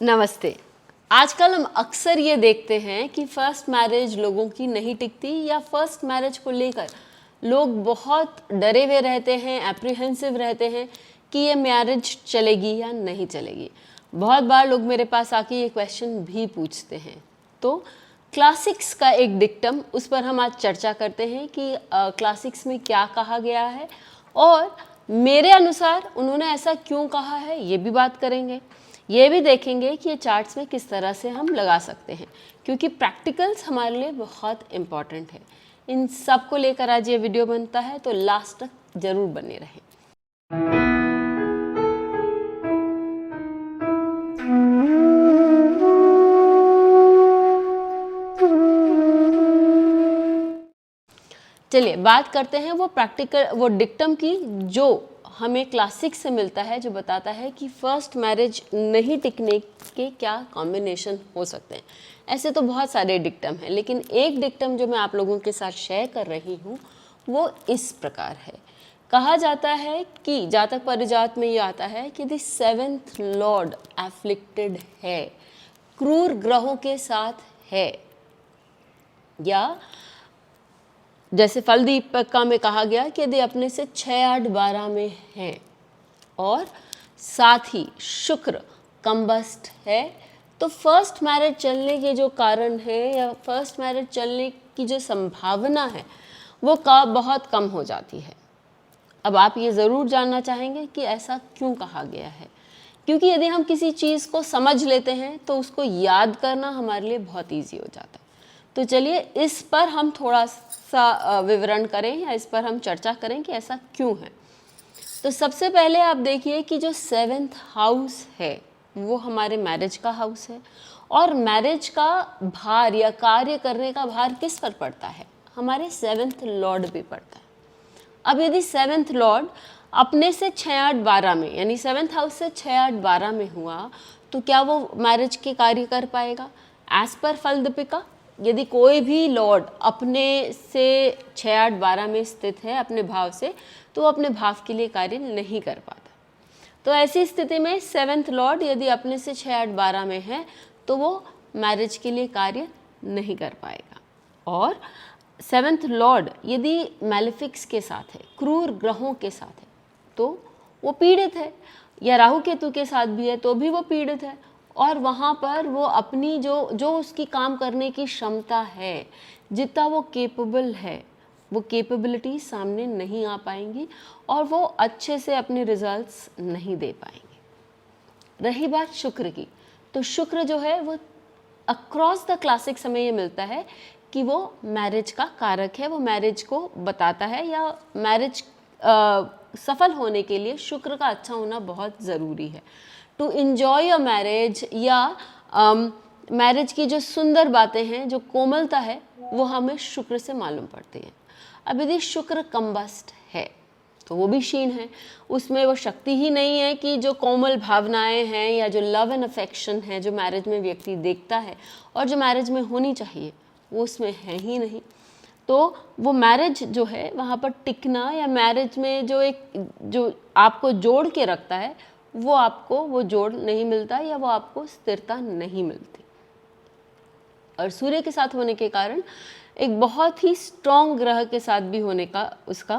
नमस्ते। आजकल हम अक्सर ये देखते हैं कि फर्स्ट मैरिज लोगों की नहीं टिकती या फर्स्ट मैरिज को लेकर लोग बहुत डरे हुए रहते हैं, एप्रीहेंसिव रहते हैं कि ये मैरिज चलेगी या नहीं चलेगी। बहुत बार लोग मेरे पास आके ये क्वेश्चन भी पूछते हैं। तो क्लासिक्स का एक डिक्टम, उस पर हम आज चर्चा करते हैं कि क्लासिक्स में क्या कहा गया है और मेरे अनुसार उन्होंने ऐसा क्यों कहा है, ये भी बात करेंगे। ये भी देखेंगे कि ये चार्ट्स में किस तरह से हम लगा सकते हैं, क्योंकि प्रैक्टिकल्स हमारे लिए बहुत इम्पॉर्टेंट है। इन सब को लेकर आज ये वीडियो बनता है, तो लास्ट तक ज़रूर बने रहें। चलिए बात करते हैं वो डिक्टम की जो हमें क्लासिक से मिलता है, जो बताता है कि फर्स्ट मैरिज नहीं टिकने के क्या कॉम्बिनेशन हो सकते हैं। ऐसे तो बहुत सारे डिक्टम हैं, लेकिन एक डिक्टम जो मैं आप लोगों के साथ शेयर कर रही हूँ वो इस प्रकार है। कहा जाता है कि जातक परिजात में ये आता है कि द सेवेंथ लॉर्ड एफ्लिक्टेड है, क्रूर ग्रहों के साथ है, या जैसे फल दीपिका में कहा गया कि यदि अपने से 6, 8, 12 में है और साथ ही शुक्र कम्बस्ट है, तो फर्स्ट मैरिज चलने के जो कारण है या फर्स्ट मैरिज चलने की जो संभावना है वो बहुत कम हो जाती है। अब आप ये ज़रूर जानना चाहेंगे कि ऐसा क्यों कहा गया है, क्योंकि यदि हम किसी चीज़ को समझ लेते हैं तो उसको याद करना हमारे लिए बहुत ईजी हो जाता है। तो चलिए इस पर हम थोड़ा सा विवरण करें या इस पर हम चर्चा करें कि ऐसा क्यों है। तो सबसे पहले आप देखिए कि जो 7th हाउस है वो हमारे मैरिज का हाउस है, और मैरिज का भार या कार्य करने का भार किस पर पड़ता है, हमारे 7th लॉर्ड पे पड़ता है। अब यदि 7th लॉर्ड अपने से 6, 8, 12 में, यानी 7th हाउस से 6, 8, 12 में हुआ, तो क्या वो मैरिज के कार्य कर पाएगा? एज पर फल दीपिका, यदि कोई भी लॉर्ड अपने से 6, 8, 12 में स्थित है अपने भाव से, तो वो अपने भाव के लिए कार्य नहीं कर पाता। तो ऐसी स्थिति में 7th लॉर्ड यदि अपने से 6, 8, 12 में है तो वो मैरिज के लिए कार्य नहीं कर पाएगा। और 7th लॉर्ड यदि मैलेफिक्स के साथ है, क्रूर ग्रहों के साथ है, तो वो पीड़ित है, या राहु केतु के साथ भी है तो भी वो पीड़ित है, और वहाँ पर वो अपनी जो उसकी काम करने की क्षमता है, जितना वो केपेबल है, वो केपेबिलिटी सामने नहीं आ पाएंगी और वो अच्छे से अपने रिजल्ट्स नहीं दे पाएंगे। रही बात शुक्र की, तो शुक्र जो है वो अक्रॉस द क्लासिक समय ये मिलता है कि वो मैरिज का कारक है, वो मैरिज को बताता है, या मैरिज सफल होने के लिए शुक्र का अच्छा होना बहुत ज़रूरी है। टू इन्जॉय अ मैरिज, या मैरिज की जो सुंदर बातें हैं, जो कोमलता है, वो हमें शुक्र से मालूम पड़ती है। अब यदि शुक्र कम्बस्ट है तो वो भी क्षीण है, उसमें वो शक्ति ही नहीं है कि जो कोमल भावनाएं हैं या जो लव एंड अफेक्शन है जो मैरिज में व्यक्ति देखता है और जो मैरिज में होनी चाहिए, वो उसमें है ही नहीं। तो वो मैरिज जो है वहाँ पर टिकना, या मैरिज में जो आपको जोड़ के रखता है, वो आपको वो जोड़ नहीं मिलता, या वो आपको स्थिरता नहीं मिलती। और सूर्य के साथ होने के कारण एक बहुत ही स्ट्रॉन्ग ग्रह के साथ भी होने का उसका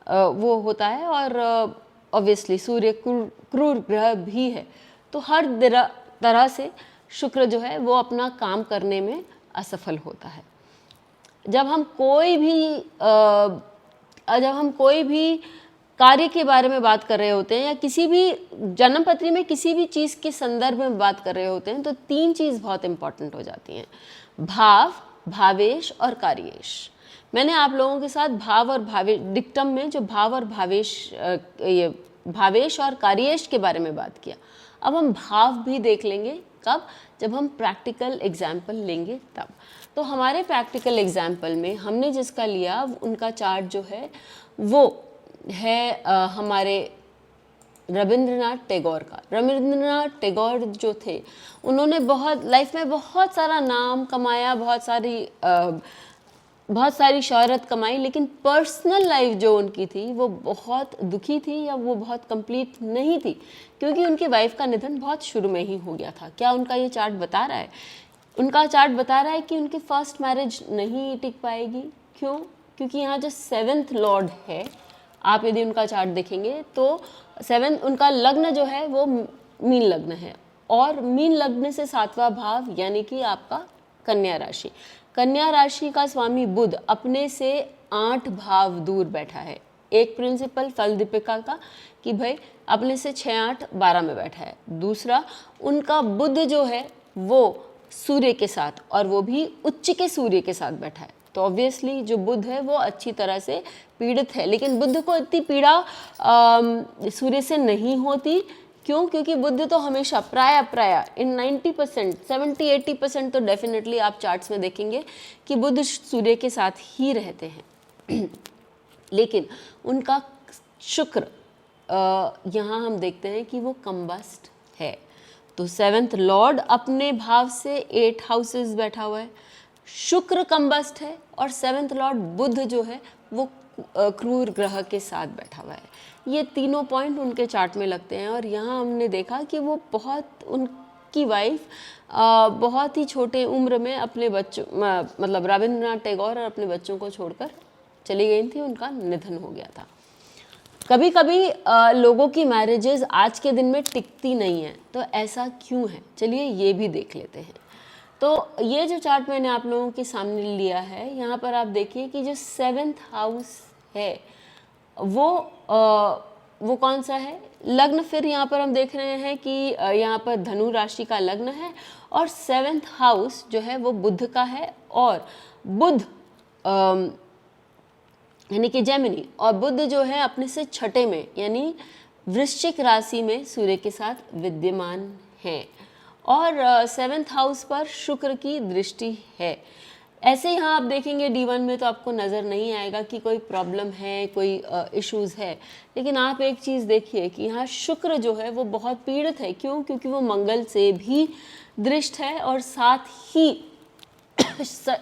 वो होता है, और ऑब्वियसली सूर्य क्रूर ग्रह भी है, तो हर तरह से शुक्र जो है वो अपना काम करने में असफल होता है। जब हम कोई भी कार्य के बारे में बात कर रहे होते हैं, या किसी भी जन्म पत्री में किसी भी चीज़ के संदर्भ में बात कर रहे होते हैं, तो 3 चीज़ बहुत इंपॉर्टेंट हो जाती हैं: भाव, भावेश और कार्येश। मैंने आप लोगों के साथ भाव और भावेश डिक्टम में जो भाव और ये भावेश और कार्येश के बारे में बात किया। अब हम भाव भी देख लेंगे, कब? जब हम प्रैक्टिकल एग्जाम्पल लेंगे तब। तो हमारे प्रैक्टिकल एग्जाम्पल में हमने जिसका लिया, उनका चार्ट जो है वो है हमारे रविंद्रनाथ टैगोर का। रविंद्रनाथ टैगोर जो थे, उन्होंने बहुत लाइफ में बहुत सारा नाम कमाया, बहुत सारी शोहरत कमाई, लेकिन पर्सनल लाइफ जो उनकी थी वो बहुत दुखी थी, या वो बहुत कंप्लीट नहीं थी, क्योंकि उनकी वाइफ का निधन बहुत शुरू में ही हो गया था। क्या उनका ये चार्ट बता रहा है? उनका चार्ट बता रहा है कि उनकी फर्स्ट मैरिज नहीं टिक पाएगी। क्यों? क्योंकि यहाँ जो 7th लॉर्ड है, आप यदि उनका चार्ट देखेंगे तो 7 उनका लग्न जो है वो मीन लग्न है, और मीन लग्न से 7वां भाव यानी कि आपका कन्या राशि। कन्या राशि का स्वामी बुध अपने से 8 भाव दूर बैठा है। एक प्रिंसिपल फल दीपिका का कि भाई अपने से 6, 8, 12 में बैठा है। दूसरा, उनका बुध जो है वो सूर्य के साथ, और वो भी उच्च के सूर्य के साथ बैठा है। तो ऑब्वियसली जो बुध है वो अच्छी तरह से पीड़ित है, लेकिन बुध को इतनी पीड़ा सूर्य से नहीं होती। क्यों? क्योंकि बुध तो हमेशा प्राय इन 90%, 70-80% तो डेफिनेटली आप चार्ट्स में देखेंगे कि बुध सूर्य के साथ ही रहते हैं। लेकिन उनका शुक्र यहाँ हम देखते हैं कि वो कंबस्ट है। तो 7th लॉर्ड अपने भाव से 8 हाउसेस बैठा हुआ है, शुक्र कंबस्ट है, और 7th लॉर्ड बुध जो है वो क्रूर ग्रह के साथ बैठा हुआ है। ये तीनों पॉइंट उनके चार्ट में लगते हैं, और यहाँ हमने देखा कि वो उनकी वाइफ बहुत ही छोटे उम्र में अपने बच्चों मतलब रविंद्रनाथ टैगोर और अपने बच्चों को छोड़कर चली गई थी, उनका निधन हो गया था। कभी कभी लोगों की मैरिजेस आज के दिन में टिकती नहीं है, तो ऐसा क्यों है? चलिए ये भी देख लेते हैं। तो ये जो चार्ट मैंने आप लोगों के सामने लिया है, यहाँ पर आप देखिए कि जो 7th हाउस है वो कौन सा है? लग्न। फिर यहाँ पर हम देख रहे हैं कि यहाँ पर धनु राशि का लग्न है, और 7th हाउस जो है वो बुध का है, और बुध यानी कि जेमिनी, और बुध जो है अपने से छठे में यानी वृश्चिक राशि में सूर्य के साथ विद्यमान है, और 7th हाउस पर शुक्र की दृष्टि है। ऐसे यहाँ आप देखेंगे D1 में तो आपको नज़र नहीं आएगा कि कोई प्रॉब्लम है, कोई इश्यूज़ है, लेकिन आप एक चीज़ देखिए कि यहाँ शुक्र जो है वो बहुत पीड़ित है। क्यों? क्योंकि वो मंगल से भी दृष्ट है, और साथ ही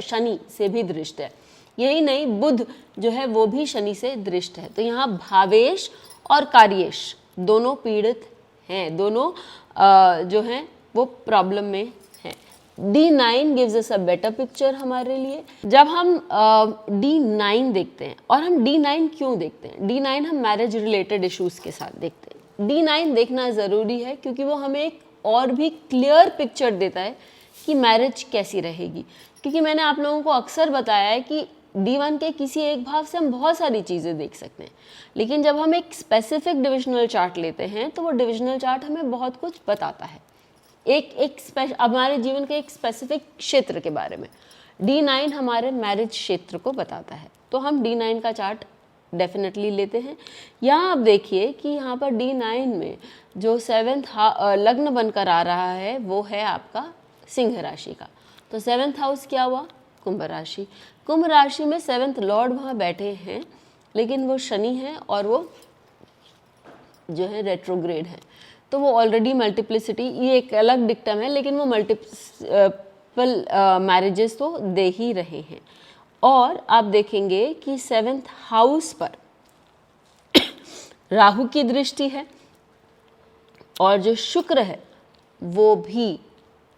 शनि से भी दृष्ट है। यही नहीं, बुध जो है वो भी शनि से दृष्ट है। तो यहाँ भावेश और कार्येश दोनों पीड़ित हैं, दोनों जो हैं वो प्रॉब्लम में हैं। D9 gives us a better picture हमारे लिए। जब हम D9 देखते हैं, और हम D9 क्यों देखते हैं? D9 हम मैरिज रिलेटेड इश्यूज के साथ देखते हैं। D9 देखना ज़रूरी है क्योंकि वो हमें एक और भी क्लियर पिक्चर देता है कि मैरिज कैसी रहेगी। क्योंकि मैंने आप लोगों को अक्सर बताया है कि D1 के किसी एक भाव से हम बहुत सारी चीज़ें देख सकते हैं, लेकिन जब हम एक स्पेसिफिक डिविजनल चार्ट लेते हैं तो वो डिविजनल चार्ट हमें बहुत कुछ बताता है, हमारे जीवन के एक स्पेसिफिक क्षेत्र के बारे में। D9 हमारे मैरिज क्षेत्र को बताता है, तो हम D9 का चार्ट डेफिनेटली लेते हैं। यहाँ आप देखिए कि यहाँ पर D9 में जो 7th लग्न बनकर आ रहा है वो है आपका सिंह राशि का। तो 7th हाउस क्या हुआ? कुंभ राशि। कुंभ राशि में 7th लॉर्ड वहाँ बैठे हैं, लेकिन वो शनि है, और वो जो है रेट्रोग्रेड है। तो वो ऑलरेडी मल्टीप्लिसिटी, ये एक अलग डिक्टम है, लेकिन वो मल्टीपल मैरिजेस तो दे ही रहे हैं। और आप देखेंगे कि 7th हाउस पर राहु की दृष्टि है, और जो शुक्र है वो भी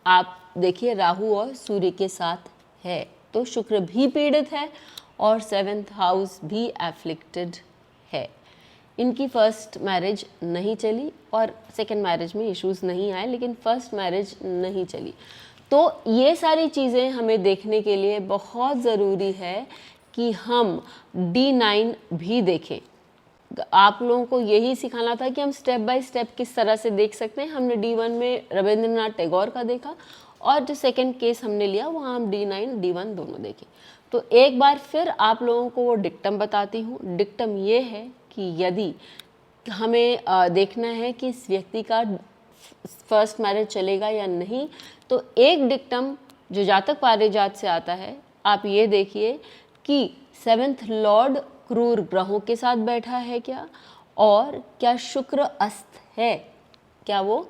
आप देखिए राहु और सूर्य के साथ है, तो शुक्र भी पीड़ित है और 7th हाउस भी एफ्लिक्टेड है। इनकी फर्स्ट मैरिज नहीं चली और सेकंड मैरिज में इश्यूज नहीं आए, लेकिन फर्स्ट मैरिज नहीं चली। तो ये सारी चीज़ें हमें देखने के लिए बहुत ज़रूरी है कि हम D9 भी देखें। आप लोगों को यही सिखाना था कि हम स्टेप बाय स्टेप किस तरह से देख सकते हैं। हमने D1 में रविंद्रनाथ टैगोर का देखा, और जो सेकंड केस हमने लिया वहाँ हम D9 D1 दोनों देखें। तो एक बार फिर आप लोगों को वो डिक्टम बताती हूँ। डिक्टम ये है कि यदि हमें देखना है कि इस व्यक्ति का फर्स्ट मैरिज चलेगा या नहीं, तो एक डिक्टम जो जातक पारिजात से आता है, आप ये देखिए कि 7th लॉर्ड क्रूर ग्रहों के साथ बैठा है क्या, और क्या शुक्र अस्त है, क्या वो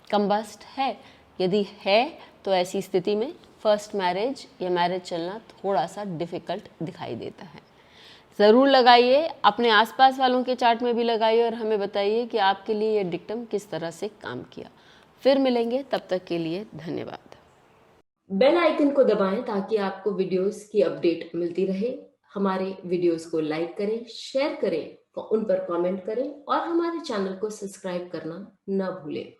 कंबस्ट है। यदि है तो ऐसी स्थिति में फर्स्ट मैरिज या मैरिज चलना थोड़ा सा डिफ़िकल्ट दिखाई देता है। ज़रूर लगाइए, अपने आसपास वालों के चार्ट में भी लगाइए और हमें बताइए कि आपके लिए ये डिक्टम किस तरह से काम किया। फिर मिलेंगे, तब तक के लिए धन्यवाद। बेल आइकन को दबाएं ताकि आपको वीडियोस की अपडेट मिलती रहे। हमारे वीडियोस को लाइक करें, शेयर करें, उन पर कमेंट करें और हमारे चैनल को सब्सक्राइब करना न भूलें।